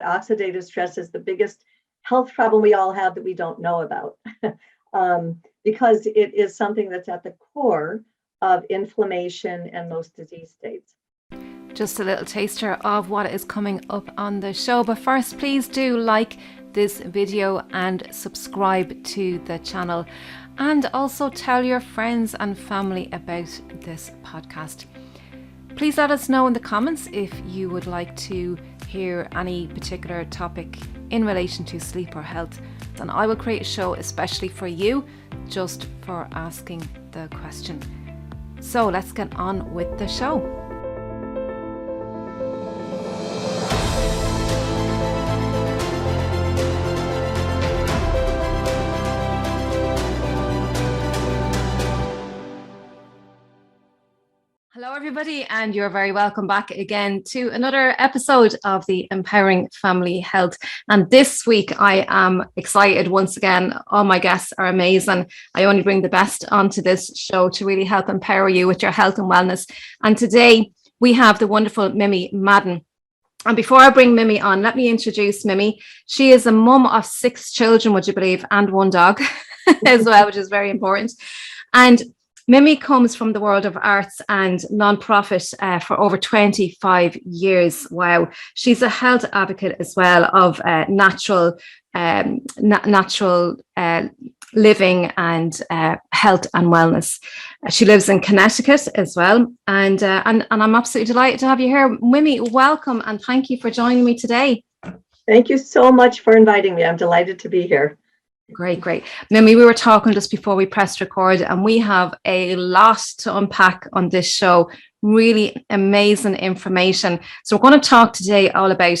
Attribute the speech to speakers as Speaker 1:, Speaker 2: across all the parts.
Speaker 1: Oxidative stress is the biggest health problem we all have that we don't know about, because it is something that's at the core of inflammation and most disease states.
Speaker 2: Just a little taster of what is coming up on the show. But first, please do like this video and subscribe to the channel. And also tell your friends and family about this podcast. Please let us know in the comments if you would like to hear any particular topic in relation to sleep or health. Then I will create a show especially for you, just for asking the question. So let's get on with the show. Hello everybody, and you're very welcome back again to another episode of the Empowering Family Health. And this week I am excited once again. All my guests are amazing. I only bring the best onto this show to really help empower you with your health and wellness. And today we have the wonderful Mimi Madden. And before I bring Mimi on, let me introduce Mimi. She is a mum of 6 children, would you believe, and 1 dog as well, which is very important. And Mimi comes from the world of arts and non-profit for over 25 years. Wow. She's a health advocate as well of natural living and health and wellness. She lives in Connecticut as well. And I'm absolutely delighted to have you here. Mimi, welcome, and thank you for joining me today.
Speaker 1: Thank you so much for inviting me. I'm delighted to be here.
Speaker 2: Great. Mimi, we were talking just before we pressed record, and we have a lot to unpack on this show. Really amazing information. So we're going to talk today all about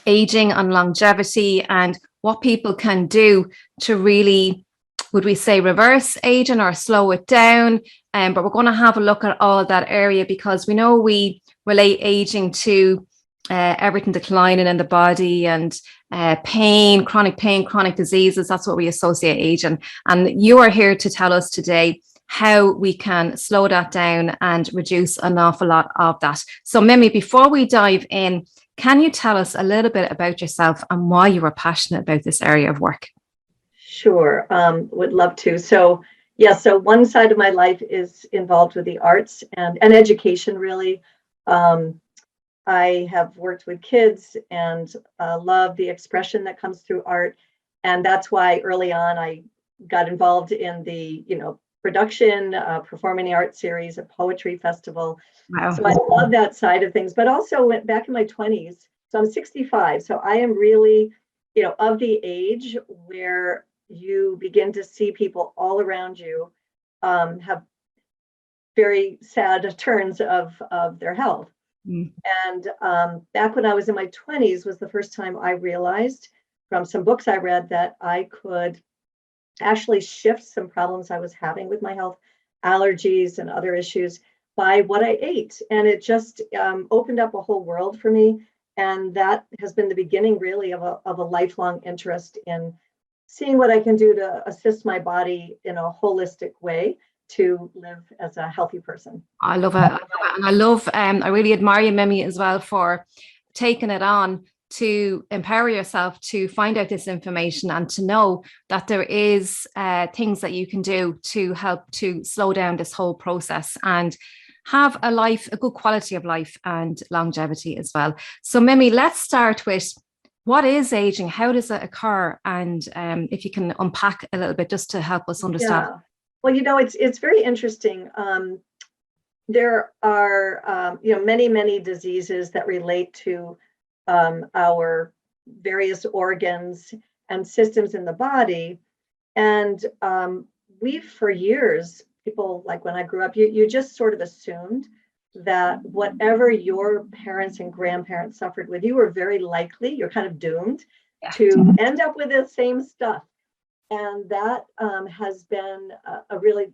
Speaker 2: aging and longevity and what people can do to really, would we say, reverse aging or slow it down? But we're going to have a look at all that area, because we know we relate aging to everything declining in the body and pain, chronic diseases. That's what we associate aging. And you are here to tell us today how we can slow that down and reduce an awful lot of that. So Mimi, before we dive in, can you tell us a little bit about yourself and why you are passionate about this area of work?
Speaker 1: Sure, would love to. So one side of my life is involved with the arts and education, really. I have worked with kids and love the expression that comes through art. And that's why early on I got involved in the, production, performing arts series, a poetry festival. Wow. So I love that side of things, but also went back in my 20s. So I'm 65. So I am really, of the age where you begin to see people all around you have very sad turns of their health. And back when I was in my 20s was the first time I realized from some books I read that I could actually shift some problems I was having with my health, allergies and other issues, by what I ate. And it just opened up a whole world for me. And that has been the beginning really of a lifelong interest in seeing what I can do to assist my body in a holistic way to live as a healthy person.
Speaker 2: I love it. And I really admire you, Mimi, as well, for taking it on to empower yourself to find out this information and to know that there is things that you can do to help to slow down this whole process and have a good quality of life and longevity as well. So Mimi, let's start with, what is aging? How does it occur? And if you can unpack a little bit just to help us understand.
Speaker 1: Yeah. Well, it's very interesting. There are, many diseases that relate to our various organs and systems in the body. And for years, people, like when I grew up, you just sort of assumed that whatever your parents and grandparents suffered with, you were very likely, you're kind of doomed to end up with the same stuff. And that has been a really,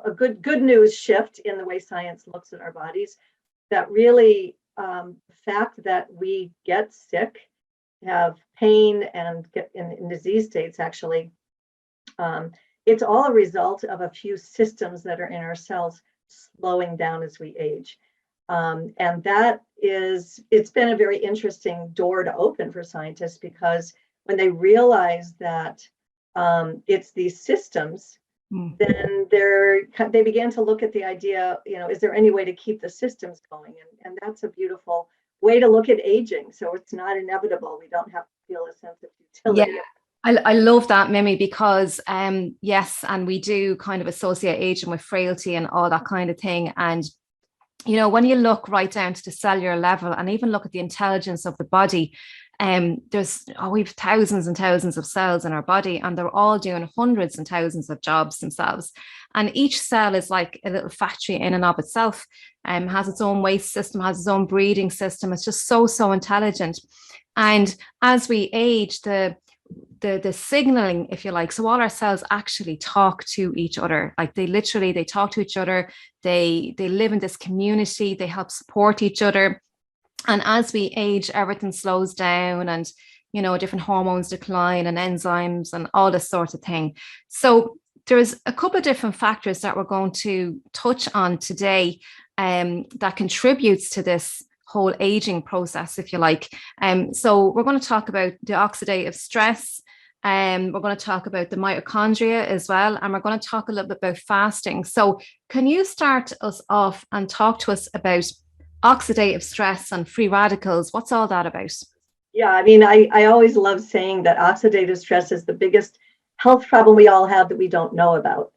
Speaker 1: a good news shift in the way science looks at our bodies. That really, the fact that we get sick, have pain, and get in disease states, actually, it's all a result of a few systems that are in our cells slowing down as we age. And it's been a very interesting door to open for scientists, because when they realize that it's these systems, then they began to look at the idea, is there any way to keep the systems going? And that's a beautiful way to look at aging. So it's not inevitable. We don't have to feel a sense of futility.
Speaker 2: Yeah. I love that, Mimi, because yes, and we do kind of associate aging with frailty and all that kind of thing. And when you look right down to the cellular level and even look at the intelligence of the body, we've thousands and thousands of cells in our body, and they're all doing hundreds and thousands of jobs themselves. And each cell is like a little factory in and of itself, has its own waste system, has its own breeding system. It's just so intelligent. And as we age, the signaling, if you like, so all our cells actually talk to each other. Like they talk to each other. They live in this community. They help support each other. And as we age, everything slows down, and different hormones decline and enzymes and all this sort of thing. So there's a couple of different factors that we're going to touch on today that contributes to this whole aging process, if you like. So we're going to talk about the oxidative stress. We're going to talk about the mitochondria as well. And we're going to talk a little bit about fasting. So can you start us off and talk to us about oxidative stress and free radicals? What's all that about?
Speaker 1: Yeah, I mean, I always love saying that oxidative stress is the biggest health problem we all have that we don't know about,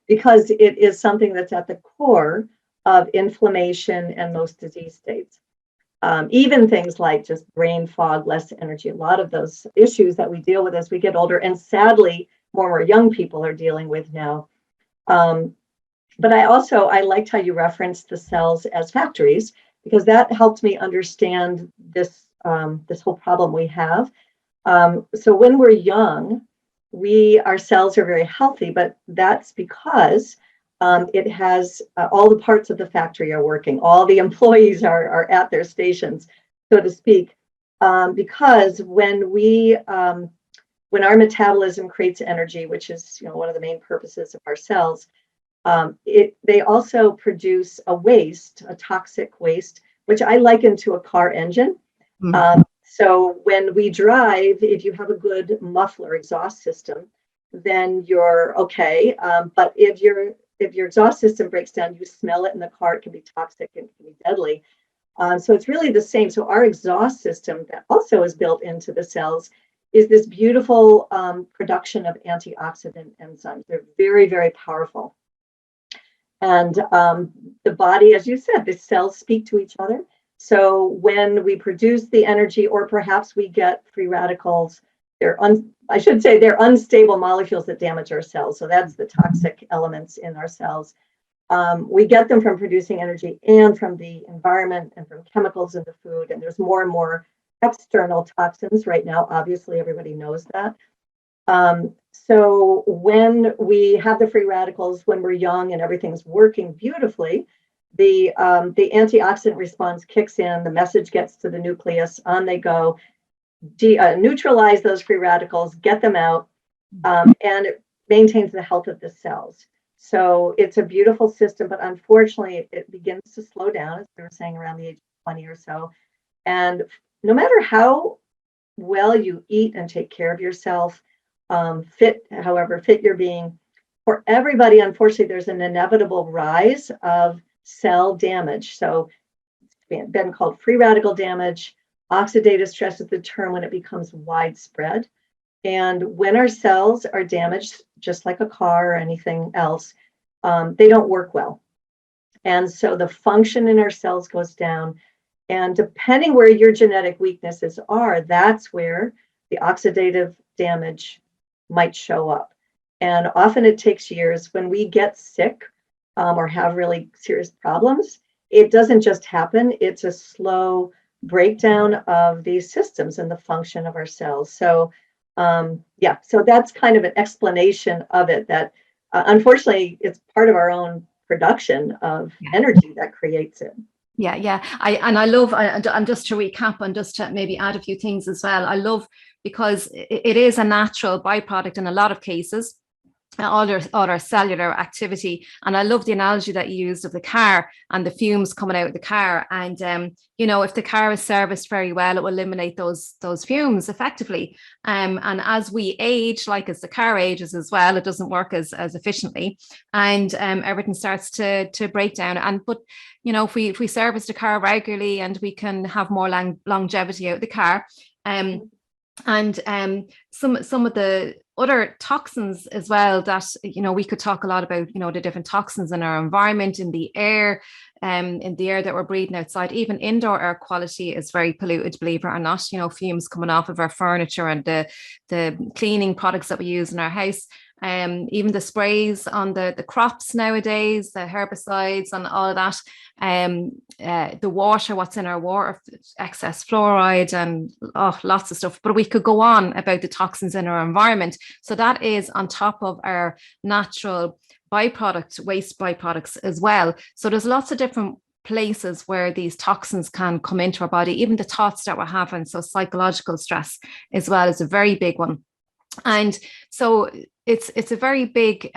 Speaker 1: because it is something that's at the core of inflammation and most disease states. Even things like just brain fog, less energy, a lot of those issues that we deal with as we get older, and sadly, more and more young people are dealing with now. But I liked how you referenced the cells as factories, because that helped me understand this whole problem we have. So when we're young, our cells are very healthy, but that's because it has all the parts of the factory are working. All the employees are at their stations, so to speak, because when our metabolism creates energy, which is one of the main purposes of our cells, they also produce a toxic waste, which I liken to a car engine. So when we drive, if you have a good muffler exhaust system, then you're okay. But if your exhaust system breaks down, you smell it in the car, it can be toxic and it can be deadly. So it's really the same. So our exhaust system that also is built into the cells is this beautiful production of antioxidant enzymes. They're very, very powerful. And the body, as you said, the cells speak to each other. So when we produce the energy, or perhaps we get free radicals, they're unstable molecules that damage our cells. So that's the toxic elements in our cells. We get them from producing energy and from the environment and from chemicals in the food. And there's more and more external toxins right now. Obviously, everybody knows that. So when we have the free radicals, when we're young and everything's working beautifully, the antioxidant response kicks in, the message gets to the nucleus, on they go, neutralize those free radicals, get them out, and it maintains the health of the cells. So it's a beautiful system, but unfortunately, it begins to slow down, as we were saying, around the age of 20 or so. And no matter how well you eat and take care of yourself, however fit you're being, for everybody, unfortunately, there's an inevitable rise of cell damage. So it's been called free radical damage. Oxidative stress is the term when it becomes widespread. And when our cells are damaged, just like a car or anything else, they don't work well. And so the function in our cells goes down. And depending where your genetic weaknesses are, that's where the oxidative damage might show up. And often it takes years. When we get sick or have really serious problems, it doesn't just happen. It's a slow breakdown of these systems and the function of our cells. So so that's kind of an explanation of it, that unfortunately it's part of our own production of energy that creates it.
Speaker 2: Yeah. I love, and just to recap and just to maybe add a few things as well, I love, because it is a natural byproduct in a lot of cases. all our cellular activity. And I love the analogy that you used of the car and the fumes coming out of the car. And if the car is serviced very well, it will eliminate those fumes effectively. And as we age, like as the car ages as well, it doesn't work as efficiently, and everything starts to break down. But if we service the car regularly, and we can have more longevity out of the car. And some of the other toxins as well that we could talk a lot about, the different toxins in our environment, in the air that we're breathing outside. Even indoor air quality is very polluted, believe it or not. Fumes coming off of our furniture and the cleaning products that we use in our house. Even the sprays on the crops nowadays, the herbicides and all of that, the water, what's in our water, excess fluoride and lots of stuff. But we could go on about the toxins in our environment. So that is on top of our natural waste byproducts as well. So there's lots of different places where these toxins can come into our body, even the thoughts that we're having. So psychological stress as well is a very big one. And so it's a very big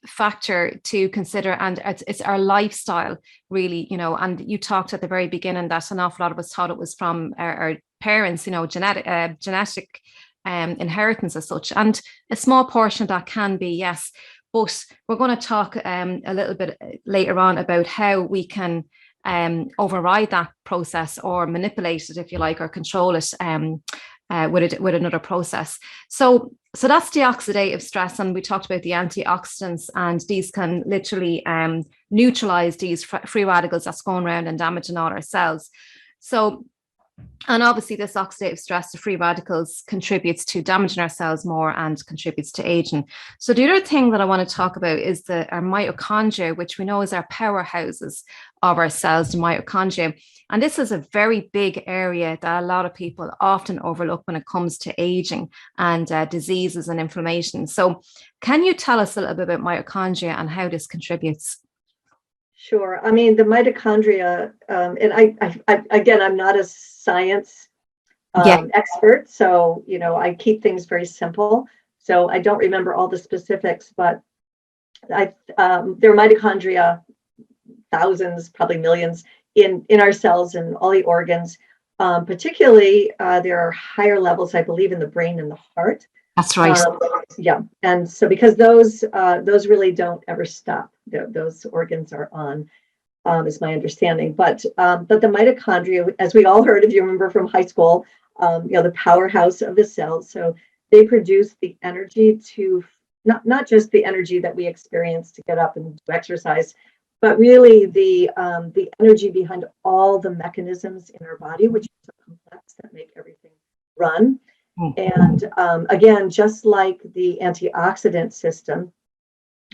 Speaker 2: factor to consider, and it's our lifestyle, really. And you talked at the very beginning that an awful lot of us thought it was from our parents, genetic inheritance as such, and a small portion of that can be, yes. But we're going to talk a little bit later on about how we can override that process, or manipulate it, if you like, or control it with another process. So that's the oxidative stress, and we talked about the antioxidants, and these can literally neutralize these free radicals that's going around and damaging all our cells. So, and obviously this oxidative stress, the free radicals, contributes to damaging our cells more and contributes to aging. So the other thing that I want to talk about is our mitochondria, which we know is our powerhouses of our cells, the mitochondria. And this is a very big area that a lot of people often overlook when it comes to aging and diseases and inflammation. So can you tell us a little bit about mitochondria and how this contributes?
Speaker 1: Sure. I mean, the mitochondria, and I again, I'm not a science expert, so I keep things very simple. So I don't remember all the specifics, but there are mitochondria, thousands, probably millions, in our cells and all the organs. Particularly, there are higher levels, I believe, in the brain and the heart.
Speaker 2: That's right.
Speaker 1: Yeah, and so because those really don't ever stop. Those organs are on, is my understanding. But the mitochondria, as we all heard, if you remember from high school, the powerhouse of the cells. So they produce the energy to not just the energy that we experience to get up and do exercise, but really the energy behind all the mechanisms in our body, which are so complex, that make everything run. And again, just like the antioxidant system,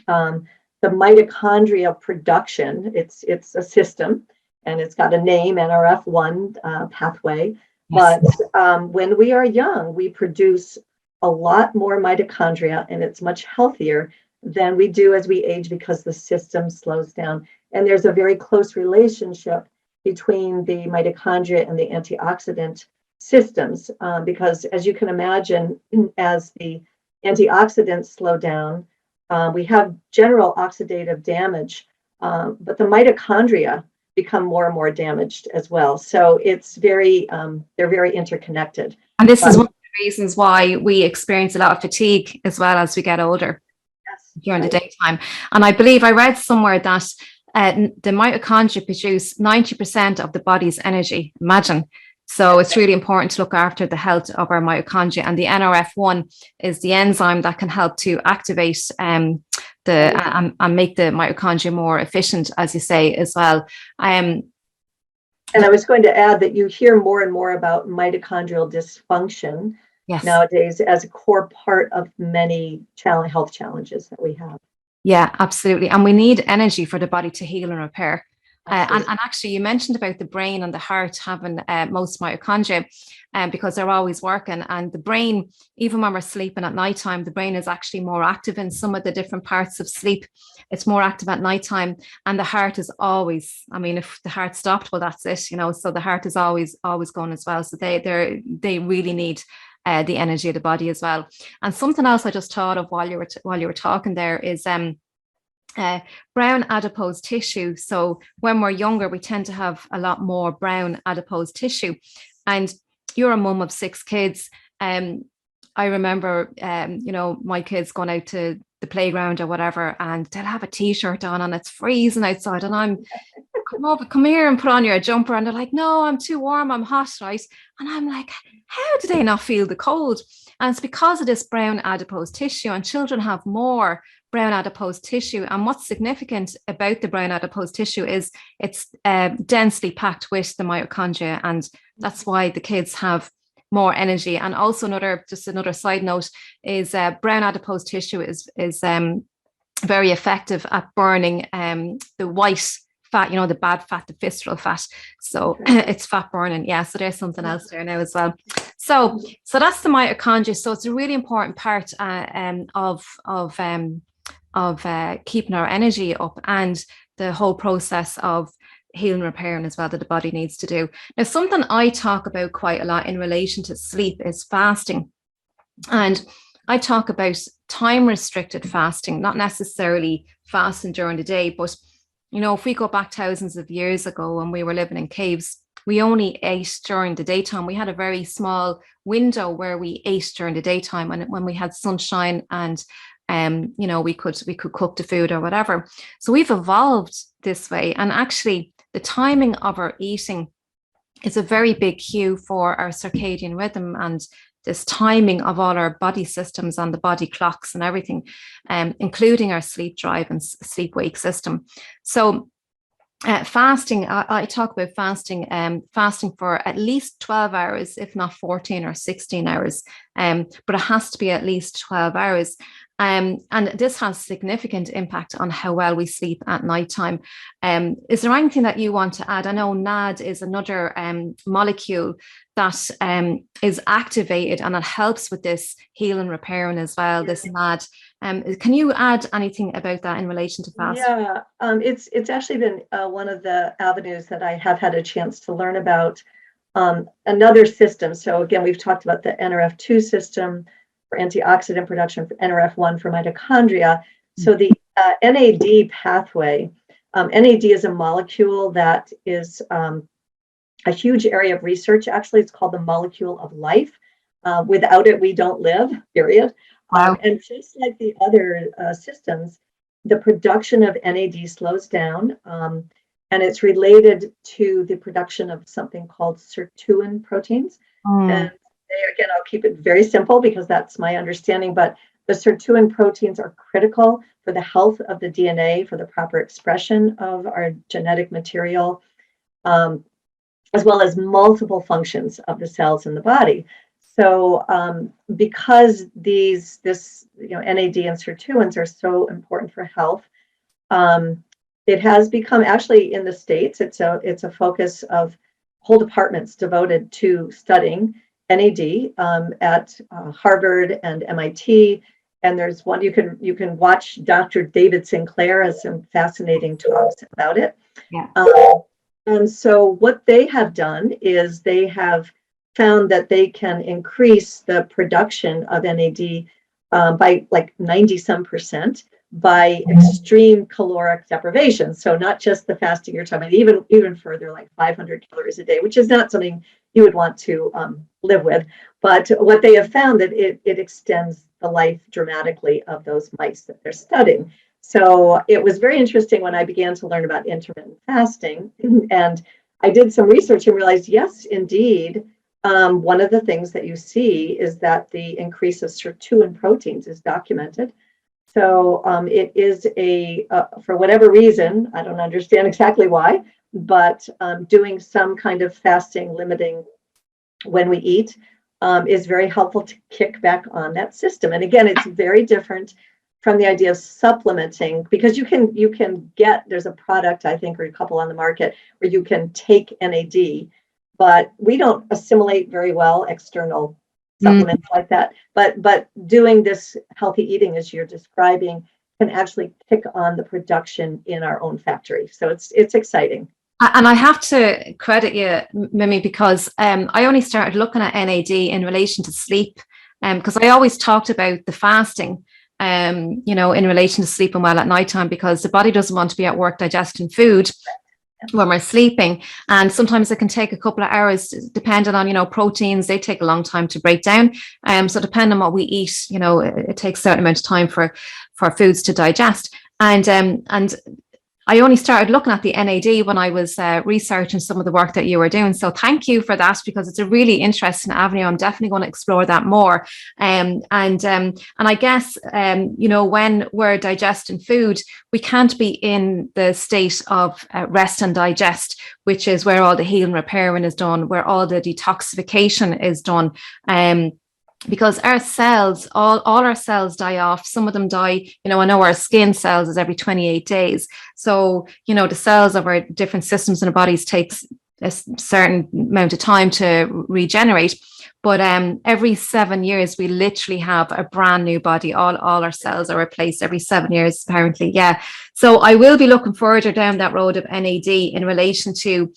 Speaker 1: the mitochondria production, it's a system, and it's got a name, NRF1 pathway. Yes. But when we are young, we produce a lot more mitochondria, and it's much healthier than we do as we age, because the system slows down. And there's a very close relationship between the mitochondria and the antioxidant systems, because as you can imagine, as the antioxidants slow down, we have general oxidative damage, but the mitochondria become more and more damaged as well. So it's they're very interconnected. And
Speaker 2: this is one of the reasons why we experience a lot of fatigue as well as we get older. Yes, during the daytime. And I believe I read somewhere that the mitochondria produce 90% of the body's energy. Imagine. So it's really important to look after the health of our mitochondria, and the NRF1 is the enzyme that can help to activate and make the mitochondria more efficient, as you say, as well. And
Speaker 1: I was going to add that you hear more and more about mitochondrial dysfunction nowadays as a core part of many health challenges that we have.
Speaker 2: Yeah, absolutely. And we need energy for the body to heal and repair. And actually, you mentioned about the brain and the heart having most mitochondria, because they're always working. And the brain, even when we're sleeping at nighttime, the brain is actually more active in some of the different parts of sleep. It's more active at nighttime, and the heart is always. I mean, if the heart stopped, well, that's it. So the heart is always going as well. So they really need the energy of the body as well. And something else I just thought of while you were talking there is brown adipose tissue. So when we're younger, we tend to have a lot more brown adipose tissue. And you're a mum of 6 kids. I remember, my kids going out to the playground or whatever, and they'll have a t-shirt on and it's freezing outside. And I'm, come here and put on your jumper. And they're like, no, I'm too warm, I'm hot, right? And I'm like, how do they not feel the cold? And it's because of this brown adipose tissue, and children have more brown adipose tissue. And what's significant about the brown adipose tissue is it's densely packed with the mitochondria, and that's why the kids have more energy. And also another side note is brown adipose tissue is very effective at burning the white fat, the bad fat, the visceral fat. So it's fat burning. Yeah. So there's something else there now as well. So that's the mitochondria. So it's a really important part of keeping our energy up, and the whole process of healing, repairing as well that the body needs to do. Now, something I talk about quite a lot in relation to sleep is fasting. And I talk about time restricted fasting, not necessarily fasting during the day, but if we go back thousands of years ago when we were living in caves, we only ate during the daytime. We had a very small window where we ate during the daytime, and when we had sunshine, and we could cook the food or whatever. So we've evolved this way, and actually the timing of our eating is a very big cue for our circadian rhythm and this timing of all our body systems and the body clocks and everything, including our sleep drive and sleep wake system. So fasting, I talk about fasting for at least 12 hours, if not 14 or 16 hours, but it has to be at least 12 hours. And this has significant impact on how well we sleep at nighttime. Is there anything that you want to add? I know NAD is another molecule that is activated, and it helps with this healing, repairing as well, this NAD. Can you add anything about that in relation to fasting?
Speaker 1: Yeah, it's actually been one of the avenues that I have had a chance to learn about another system. So again, we've talked about the NRF2 system for antioxidant production, for NRF1 for mitochondria. So the NAD pathway, NAD is a molecule that is a huge area of research. Actually, it's called the molecule of life. Without it, we don't live, period.
Speaker 2: Wow.
Speaker 1: And just like the other systems, the production of NAD slows down, and it's related to the production of something called sirtuin proteins. And again, I'll keep it very simple because that's my understanding, but the sirtuin proteins are critical for the health of the DNA, for the proper expression of our genetic material, as well as multiple functions of the cells in the body. So because this NAD and sirtuins are so important for health, it has become, actually in the States, it's a focus of whole departments devoted to studying NAD at Harvard and MIT. And there's one you can watch. Dr. David Sinclair has some fascinating talks about it.
Speaker 2: Yeah.
Speaker 1: And so what they have done is they have found that they can increase the production of NAD by like 90% by extreme caloric deprivation. So not just the fasting you're talking about, even further, like 500 calories a day, which is not something you would want to live with. But what they have found that it extends the life dramatically of those mice that they're studying. So it was very interesting when I began to learn about intermittent fasting, and I did some research and realized, yes, indeed, one of the things that you see is that the increase of sirtuin proteins is documented. So it is for whatever reason, I don't understand exactly why, but doing some kind of fasting, limiting when we eat, is very helpful to kick back on that system. And again, it's very different from the idea of supplementing, because you can get, there's a product, I think, or a couple on the market where you can take NAD, but we don't assimilate very well external supplements like that. But doing this healthy eating, as you're describing, can actually kick on the production in our own factory. So it's exciting.
Speaker 2: And I have to credit you, Mimi, because I only started looking at NAD in relation to sleep, because I always talked about the fasting, in relation to sleeping well at nighttime, because the body doesn't want to be at work digesting food when we're sleeping. And sometimes it can take a couple of hours, depending on, proteins, they take a long time to break down. So depending on what we eat, it takes a certain amount of time for foods to digest. And I only started looking at the NAD when I was researching some of the work that you were doing. So thank you for that, because it's a really interesting avenue. I'm definitely going to explore that more. And I guess, when we're digesting food, we can't be in the state of rest and digest, which is where all the healing repairing is done, where all the detoxification is done. Because our cells, all our cells die off. Some of them die, I know our skin cells is every 28 days. So, the cells of our different systems in our bodies takes a certain amount of time to regenerate. But every 7 years, we literally have a brand new body. All our cells are replaced every 7 years, apparently. Yeah. So I will be looking further down that road of NAD in relation to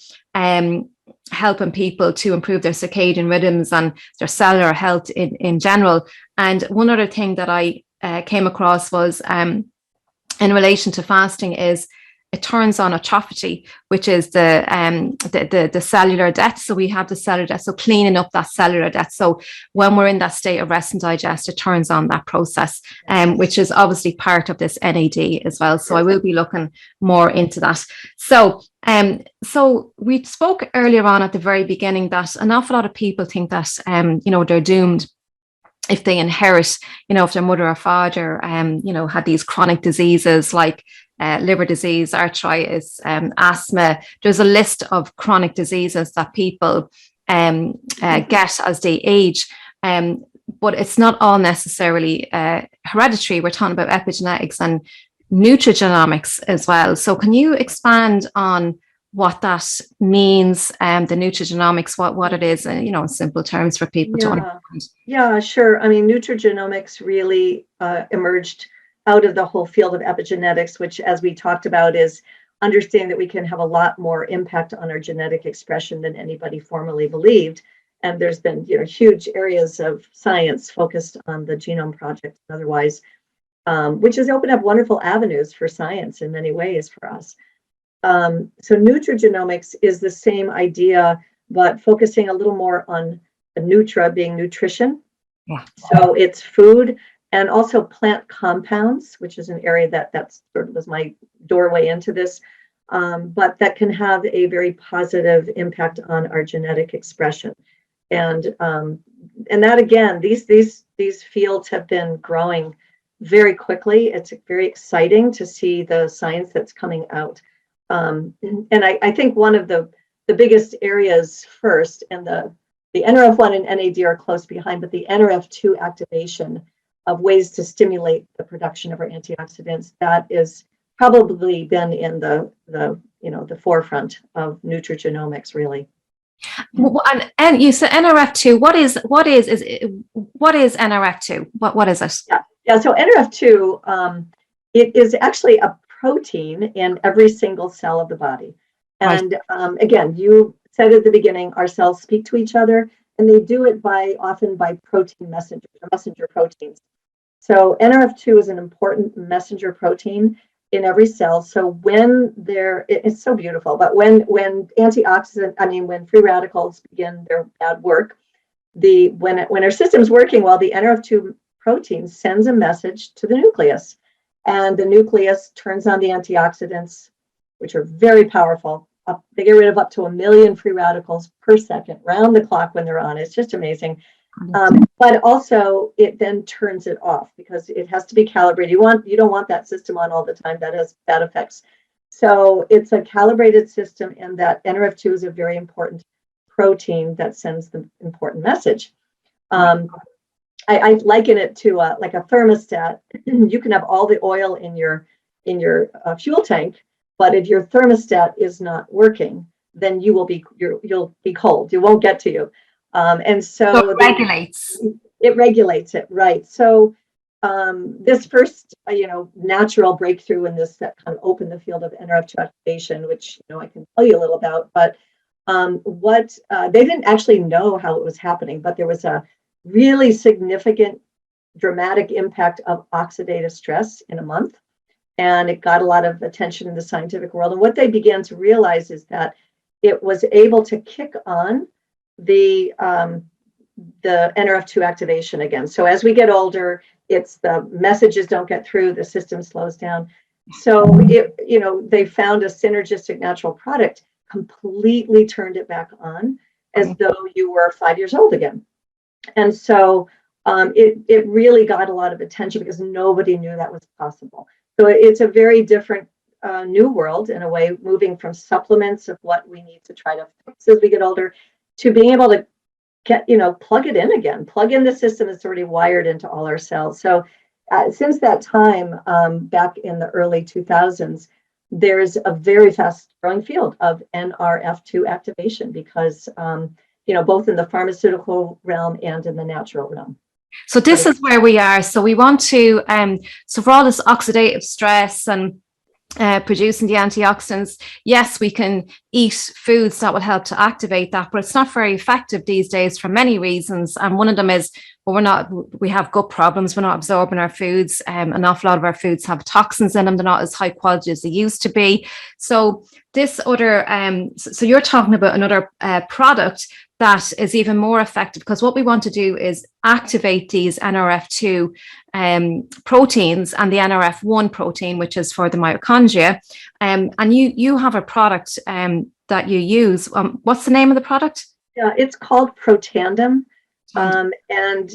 Speaker 2: helping people to improve their circadian rhythms and their cellular health in general. And one other thing that I came across was in relation to fasting is it turns on autophagy, which is the cellular death. So we have the cellular death, so cleaning up that cellular death. So when we're in that state of rest and digest, it turns on that process, which is obviously part of this NAD as well. So I will be looking more into that. So we spoke earlier on at the very beginning that an awful lot of people think that they're doomed if they inherit, if their mother or father, had these chronic diseases like liver disease, arthritis, asthma. There's a list of chronic diseases that people get as they age. But it's not all necessarily hereditary. We're talking about epigenetics and nutrigenomics as well. So can you expand on what that means, the nutrigenomics, what it is, in simple terms for people to understand?
Speaker 1: Yeah, sure. I mean, nutrigenomics really emerged out of the whole field of epigenetics, which, as we talked about, is understanding that we can have a lot more impact on our genetic expression than anybody formerly believed. And there's been, huge areas of science focused on the Genome Project and otherwise, which has opened up wonderful avenues for science in many ways for us. So nutrigenomics is the same idea, but focusing a little more on the nutra being nutrition.
Speaker 2: Yeah.
Speaker 1: So it's food and also plant compounds, which is an area that sort of was my doorway into this, but that can have a very positive impact on our genetic expression. And that, again, these fields have been growing very quickly. It's very exciting to see the science that's coming out. And I think one of the biggest areas first, and the NRF1 and NAD are close behind, but the NRF2 activation of ways to stimulate the production of our antioxidants, that is probably been in the forefront of nutrigenomics, really.
Speaker 2: And you said NRF2. What is NRF2? What is it?
Speaker 1: Yeah. So NRF2, it is actually a protein in every single cell of the body. And again, you said at the beginning, our cells speak to each other, and they do it often by protein messengers, or messenger proteins. So NRF2 is an important messenger protein in every cell. So it's so beautiful, but when free radicals begin their bad work, when our system's working well, the NRF2 protein sends a message to the nucleus, and the nucleus turns on the antioxidants, which are very powerful. They get rid of up to 1 million free radicals per second, round the clock when they're on. It's just amazing. But also it then turns it off because it has to be calibrated. You don't want that system on all the time. That has bad effects. So it's a calibrated system, and that NRF2 is a very important protein that sends the important message. I liken it to like a thermostat. You can have all the oil in your fuel tank, but if your thermostat is not working, then you'll be cold. It won't get to you. And so
Speaker 2: it regulates.
Speaker 1: It regulates it, right? So this first, natural breakthrough in this that kind of opened the field of NRF2 activation, which, I can tell you a little about, but what they didn't actually know how it was happening, but there was a really significant, dramatic impact of oxidative stress in a month. And it got a lot of attention in the scientific world. And what they began to realize is that it was able to kick on the NRF2 activation again. So as we get older, it's the messages don't get through, the system slows down. So they found a synergistic natural product, completely turned it back on as though you were 5 years old again. And so it really got a lot of attention because nobody knew that was possible. So it's a very different new world in a way, moving from supplements of what we need to try to fix as we get older to being able to get, plug it in again, plug in the system that's already wired into all our cells. So since that time, back in the early 2000s, there's a very fast growing field of NRF2 activation because, both in the pharmaceutical realm and in the natural realm.
Speaker 2: So this is where we are. So we want to, so for all this oxidative stress and producing the antioxidants, yes, we can eat foods that will help to activate that, but it's not very effective these days for many reasons. And one of them is, we have gut problems, we're not absorbing our foods. An awful lot of our foods have toxins in them, they're not as high quality as they used to be. So this other, so you're talking about another product that is even more effective, because what we want to do is activate these NRF2 proteins and the NRF1 protein, which is for the mitochondria. And you have a product that you use. What's the name of the product?
Speaker 1: Yeah, it's called Protandim. And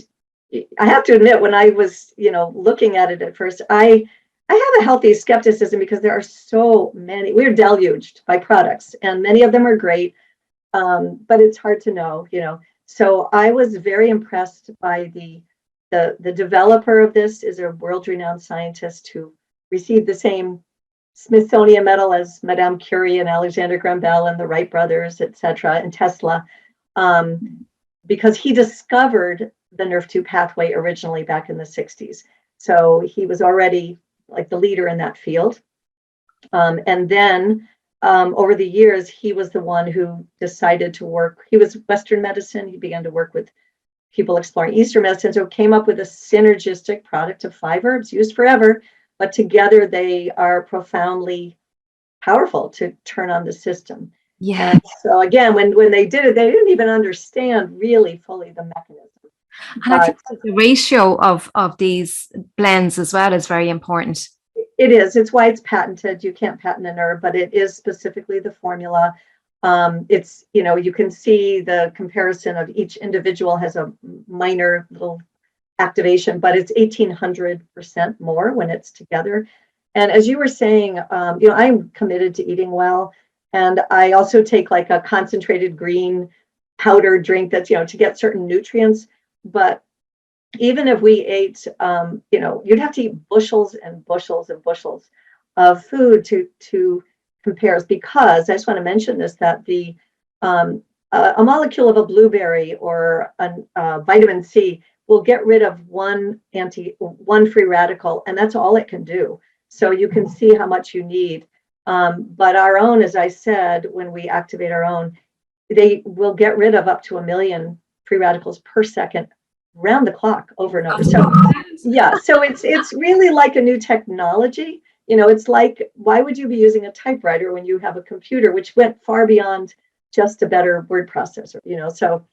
Speaker 1: I have to admit, when I was, looking at it at first, I have a healthy skepticism because there are so many. We're deluged by products, and many of them are great. But it's hard to know, So I was very impressed by the developer of this is a world-renowned scientist who received the same Smithsonian medal as Madame Curie and Alexander Graham Bell and the Wright brothers, et cetera, and Tesla, because he discovered the NRF2 pathway originally back in the 60s. So he was already like the leader in that field. And then over the years, he was the one who decided to work. He was Western medicine. He began to work with people exploring Eastern medicine. So came up with a synergistic product of 5 herbs used forever, but together they are profoundly powerful to turn on the system.
Speaker 2: Yeah.
Speaker 1: And so again, when they did it, they didn't even understand really fully the mechanism.
Speaker 2: And I think the ratio of these blends as well is very important.
Speaker 1: It is. It's why it's patented. You can't patent an herb, but it is specifically the formula. It's, you can see the comparison of each individual has a minor little activation, but it's 1,800% more when it's together. And as you were saying, I'm committed to eating well. And I also take like a concentrated green powder drink that's, to get certain nutrients. But even if we ate, you'd have to eat bushels and bushels and bushels of food to compare, because I just want to mention this, that the a molecule of a blueberry or a vitamin C will get rid of one free radical, and that's all it can do. So you can see how much you need. But our own, as I said, when we activate our own, they will get rid of up to 1 million free radicals per second, round the clock, over and over. So yeah, so it's really like a new technology. It's like, why would you be using a typewriter when you have a computer, which went far beyond just a better word processor, So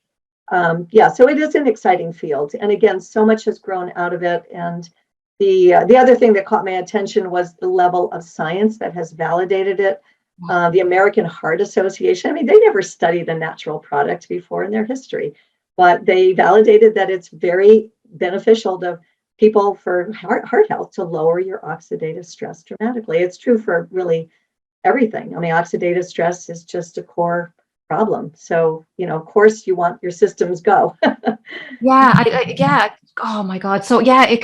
Speaker 1: so it is an exciting field. And again, so much has grown out of it. And the other thing that caught my attention was the level of science that has validated it. The American Heart Association, they never studied a natural product before in their history, but they validated that it's very beneficial to people for heart health to lower your oxidative stress dramatically. It's true for really everything. Oxidative stress is just a core problem. So, of course, you want your systems go.
Speaker 2: Yeah. Oh my God. So yeah, it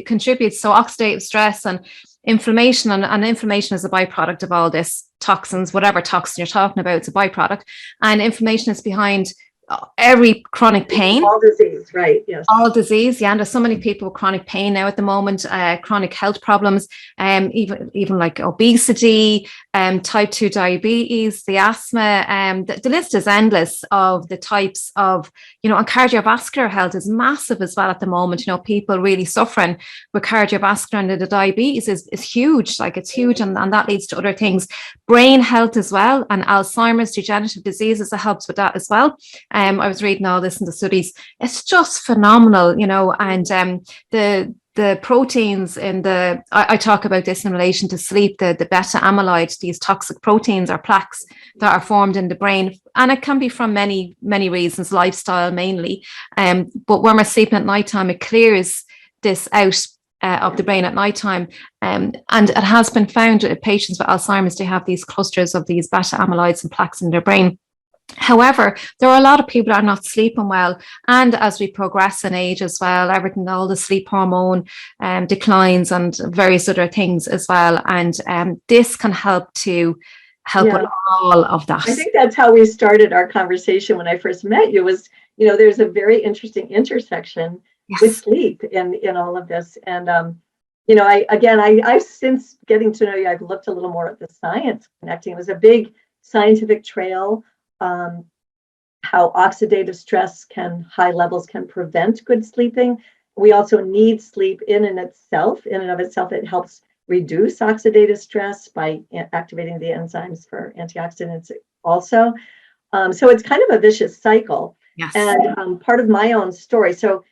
Speaker 2: contributes. So oxidative stress and inflammation, and inflammation is a byproduct of all this toxins, whatever toxin you're talking about, it's a byproduct. And inflammation is behind every chronic pain.
Speaker 1: All disease, right? Yes.
Speaker 2: All disease, yeah. And there's so many people with chronic pain now at the moment, chronic health problems, even like obesity, type 2 diabetes, the asthma, the list is endless of the types of, and cardiovascular health is massive as well at the moment. People really suffering with cardiovascular, and the diabetes is huge, like it's huge, and that leads to other things. Brain health as well, and Alzheimer's, degenerative diseases, it helps with that as well. I was reading all this in the studies. It's just phenomenal, and the proteins in I talk about this in relation to sleep, the beta amyloid, these toxic proteins or plaques that are formed in the brain. And it can be from many, many reasons, lifestyle mainly. But when we're sleeping at nighttime, it clears this out of the brain at nighttime. And it has been found that patients with Alzheimer's, they have these clusters of these beta amyloids and plaques in their brain. However, there are a lot of people that are not sleeping well, and as we progress in age as well, all the sleep hormone declines and various other things as well, and this can help with all of that.
Speaker 1: I think that's how we started our conversation when I first met you. Was there's a very interesting intersection with sleep in all of this, and I've since getting to know you, I've looked a little more at the science connecting. It was a big scientific trail. How oxidative stress high levels can prevent good sleeping. We also need sleep in and of itself. It helps reduce oxidative stress by activating the enzymes for antioxidants also. So it's kind of a vicious cycle.
Speaker 2: Yes.
Speaker 1: And part of my own story. So,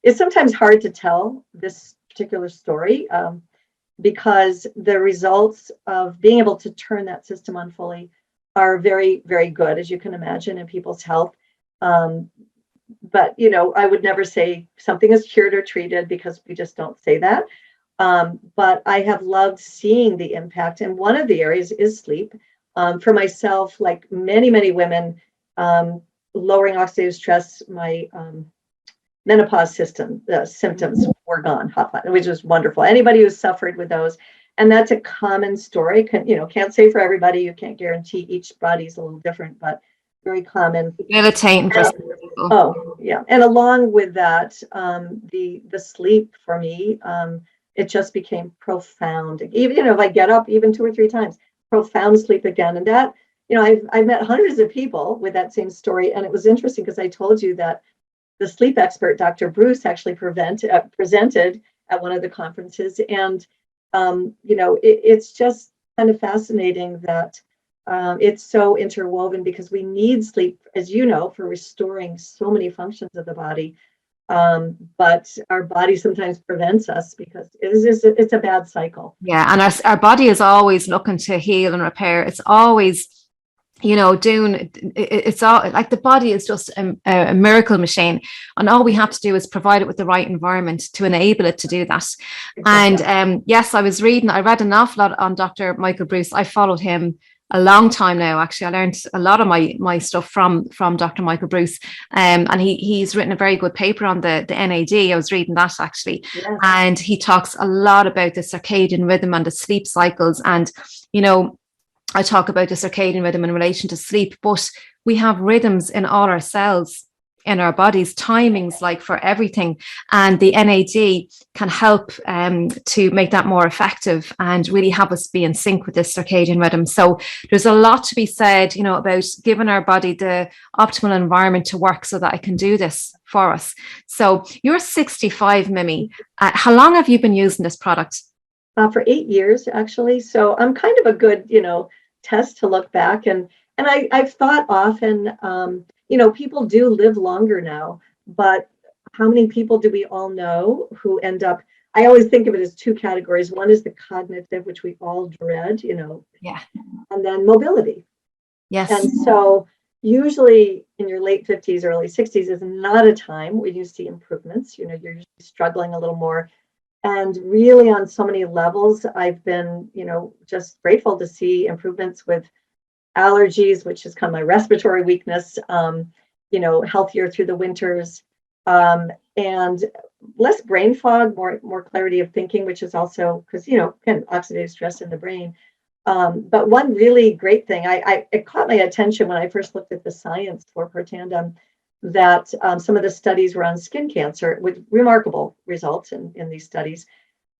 Speaker 1: it's sometimes hard to tell this particular story. Because the results of being able to turn that system on fully are very, very good, as you can imagine, in people's health. But, I would never say something is cured or treated, because we just don't say that. But I have loved seeing the impact. And one of the areas is sleep. For myself, like many, many women, lowering oxidative stress, my menopause symptoms were gone, which was wonderful. Anybody who's suffered with those, and that's a common story. Can't say for everybody. You can't guarantee. Each body's a little different, but very common.
Speaker 2: Debilitating for some people.
Speaker 1: Oh, yeah. And along with that, the sleep for me, it just became profound. Even if I get up even 2 or 3 times, profound sleep again, and that I've met hundreds of people with that same story, and it was interesting because I told you that the sleep expert, Dr. Bruce, actually presented at one of the conferences. And, it's just kind of fascinating that it's so interwoven, because we need sleep, as you know, for restoring so many functions of the body. But our body sometimes prevents us because it's a bad cycle.
Speaker 2: Yeah. And our body is always looking to heal and repair. It's always it's all like the body is just a miracle machine, and all we have to do is provide it with the right environment to enable it to do that. Exactly. And yes, I read an awful lot on Dr. Michael Bruce. I followed him a long time now. Actually, I learned a lot of my stuff from Dr. Michael Bruce, and he's written a very good paper on the NAD. I was reading that actually. Yes. And he talks a lot about the circadian rhythm and the sleep cycles, and I talk about the circadian rhythm in relation to sleep, but we have rhythms in all our cells, in our bodies, timings like for everything. And the NAD can help to make that more effective and really have us be in sync with this circadian rhythm. So there's a lot to be said, about giving our body the optimal environment to work so that it can do this for us. So you're 65, Mimi. How long have you been using this product?
Speaker 1: For 8 years, actually. So I'm kind of a good, test to look back. And I've thought often, people do live longer now, but how many people do we all know who end up, I always think of it as 2 categories. One is the cognitive, which we all dread,
Speaker 2: yeah,
Speaker 1: and then mobility.
Speaker 2: Yes.
Speaker 1: And so usually in your late 50s, early 60s is not a time when you see improvements. You're usually struggling a little more. And really on so many levels, I've been, just grateful to see improvements with allergies, which has come my respiratory weakness, healthier through the winters, and less brain fog, more clarity of thinking, which is also because, oxidative stress in the brain. But one really great thing, it caught my attention when I first looked at the science for Protandim, that some of the studies were on skin cancer with remarkable results in these studies.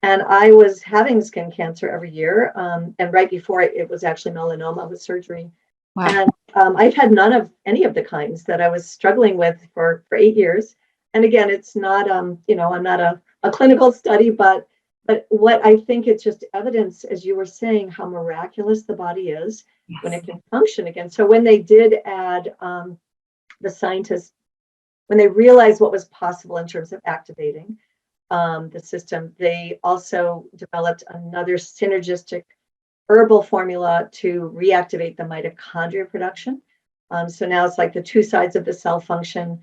Speaker 1: And I was having skin cancer every year. And right before it was actually melanoma with surgery.
Speaker 2: Wow.
Speaker 1: And I've had none of any of the kinds that I was struggling with for 8 years. And again, it's not, I'm not a clinical study, but what I think it's just evidence, as you were saying, how miraculous the body is when it can function again. So when they did add the scientists, when they realized what was possible in terms of activating the system, they also developed another synergistic herbal formula to reactivate the mitochondria production. So now it's like the two sides of the cell function,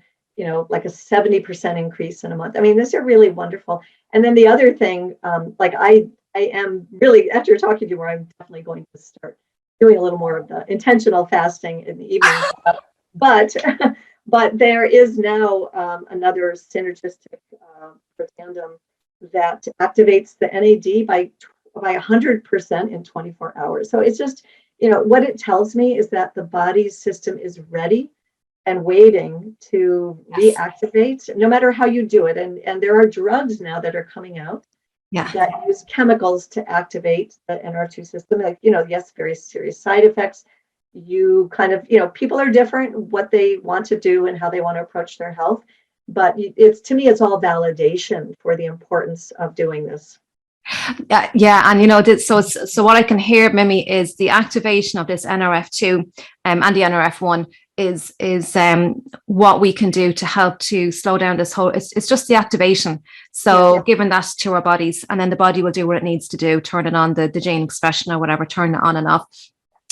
Speaker 1: like a 70% increase in a month. I mean, these are really wonderful. And then the other thing, like I am really, after talking to you, I'm definitely going to start doing a little more of the intentional fasting in the evening. But there is now another synergistic Protandim that activates the NAD by 100% in 24 hours. So it's just, what it tells me is that the body's system is ready and waiting to reactivate, no matter how you do it. And there are drugs now that are coming out that use chemicals to activate the NR2 system. Like, yes, very serious side effects. You kind of, people are different, what they want to do and how they want to approach their health. But to me, it's all validation for the importance of doing this.
Speaker 2: Yeah, and so what I can hear, Mimi, is the activation of this NRF2 and the NRF1 is what we can do to help to slow down this whole. It's just the activation. So giving that to our bodies, and then the body will do what it needs to do, turn it on, the gene expression or whatever, turn it on and off.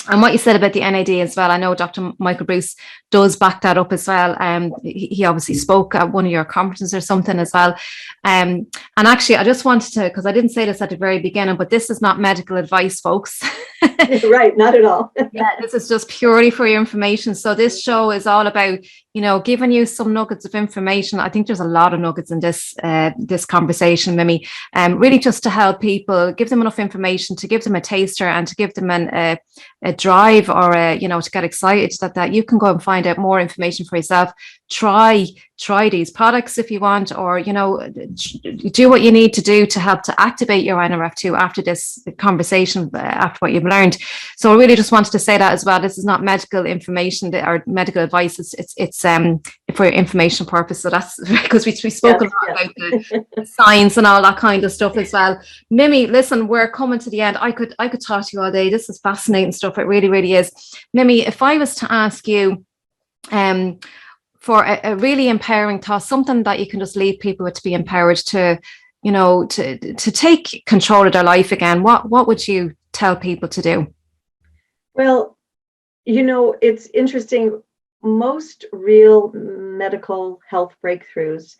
Speaker 2: And what you said about the NAD as well, I know Dr. Michael Bruce does back that up as well. He obviously spoke at one of your conferences or something as well. And actually, I just wanted to, because I didn't say this at the very beginning, but this is not medical advice, folks.
Speaker 1: Right, not at all.
Speaker 2: Yeah, this is just purely for your information. So this show is all about, giving you some nuggets of information. I think there's a lot of nuggets in this conversation, Mimi. Really just to help people, give them enough information to give them a taster and to give them a drive or to get excited that you can go and find out more information for yourself. Try these products if you want, or do what you need to do to help to activate your NRF2 after this conversation, after what you've learned. So I really just wanted to say that as well. This is not medical information or medical advice. It's for information purpose. So that's because we spoke a lot about the science and all that kind of stuff as well. Mimi, listen, we're coming to the end. I could talk to you all day. This is fascinating stuff. It really, really is. Mimi, if I was to ask you, for a really empowering thought, something that you can just leave people with to be empowered to, to take control of their life again, what would you tell people to do?
Speaker 1: Well, it's interesting. Most real medical health breakthroughs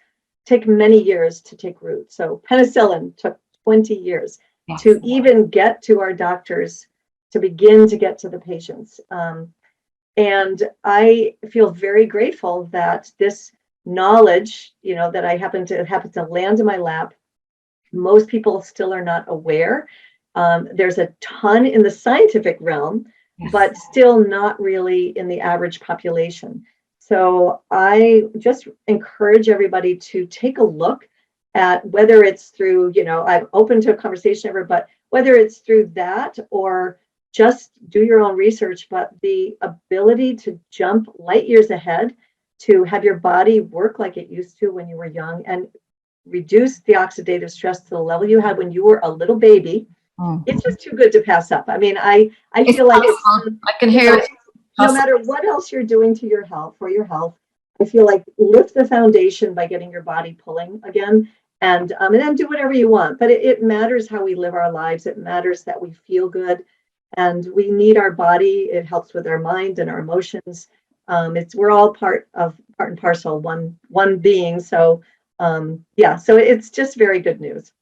Speaker 1: take many years to take root. So penicillin took 20 years to even get to our doctors, to begin to get to the patients. And I feel very grateful that this knowledge, that I happen to land in my lap, most people still are not aware. There's a ton in the scientific realm, but still not really in the average population. So I just encourage everybody to take a look at whether it's through, I'm open to a conversation ever, but whether it's through that or just do your own research, but the ability to jump light years ahead, to have your body work like it used to when you were young and reduce the oxidative stress to the level you had when you were a little baby. It's just too good to pass up. I mean, I feel like
Speaker 2: I can hear it.
Speaker 1: No matter what else you're doing to your health, for your health, I feel like lift the foundation by getting your body pulling again, and then do whatever you want. But it matters how we live our lives. It matters that we feel good. And we need our body. It helps with our mind and our emotions. We're all part and parcel, one being. So so it's just very good news.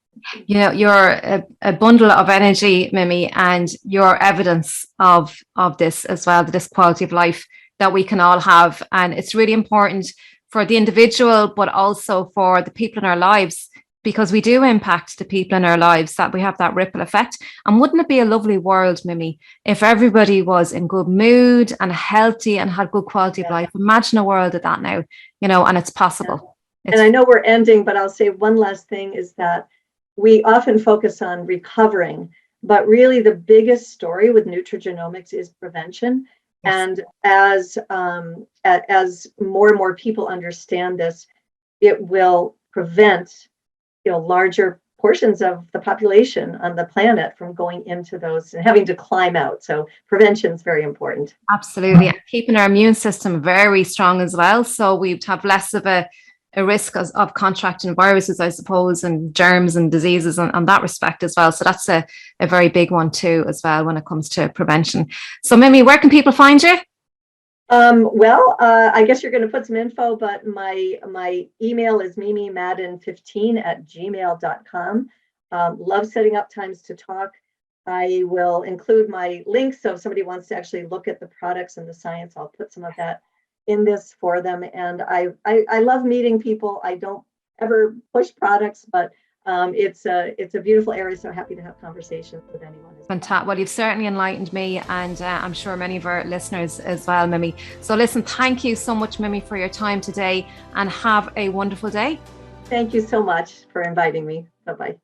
Speaker 2: You're a bundle of energy, Mimi, and your evidence of this as well, this quality of life that we can all have. And it's really important for the individual, but also for the people in our lives, because we do impact the people in our lives, that we have that ripple effect. And wouldn't it be a lovely world, Mimi, if everybody was in good mood and healthy and had good quality of life? Imagine a world of that now, and it's possible.
Speaker 1: And I know we're ending, but I'll say one last thing is that we often focus on recovering, but really the biggest story with nutrigenomics is prevention. And as more and more people understand this, it will prevent larger portions of the population on the planet from going into those and having to climb out. So prevention is very important.
Speaker 2: Absolutely. And keeping our immune system very strong as well. So we'd have less of a risk of contracting viruses, I suppose, and germs and diseases on that respect as well. So that's a very big one too, as well, when it comes to prevention. So Mimi, where can people find you?
Speaker 1: I guess you're going to put some info, but my email is mimimadden15@gmail.com. Love setting up times to talk. I will include my links. So if somebody wants to actually look at the products and the science, I'll put some of that in this for them. And I love meeting people. I don't ever push products, but it's a beautiful area. So happy to have conversations with anyone.
Speaker 2: Fantastic. Well, you've certainly enlightened me, and I'm sure many of our listeners as well, Mimi. So listen, thank you so much, Mimi, for your time today, and have a wonderful day.
Speaker 1: Thank you so much for inviting me. Bye-bye.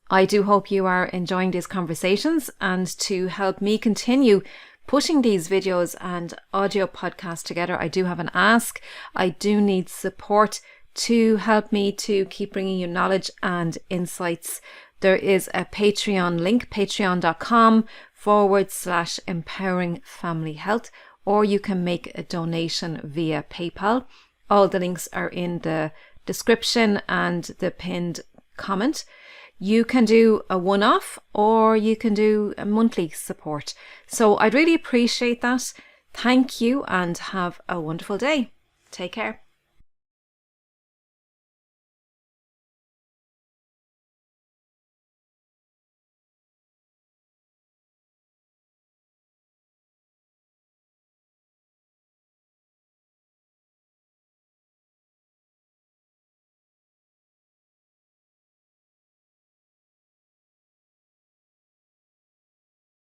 Speaker 2: I do hope you are enjoying these conversations, and to help me continue putting these videos and audio podcasts together, I do have an ask. I do need support to help me to keep bringing you knowledge and insights. There is a Patreon link, patreon.com/empowering family health, or you can make a donation via PayPal. All the links are in the description and the pinned comment. You can do a one-off, or you can do a monthly support. So I'd really appreciate that. Thank you, and have a wonderful day. Take care.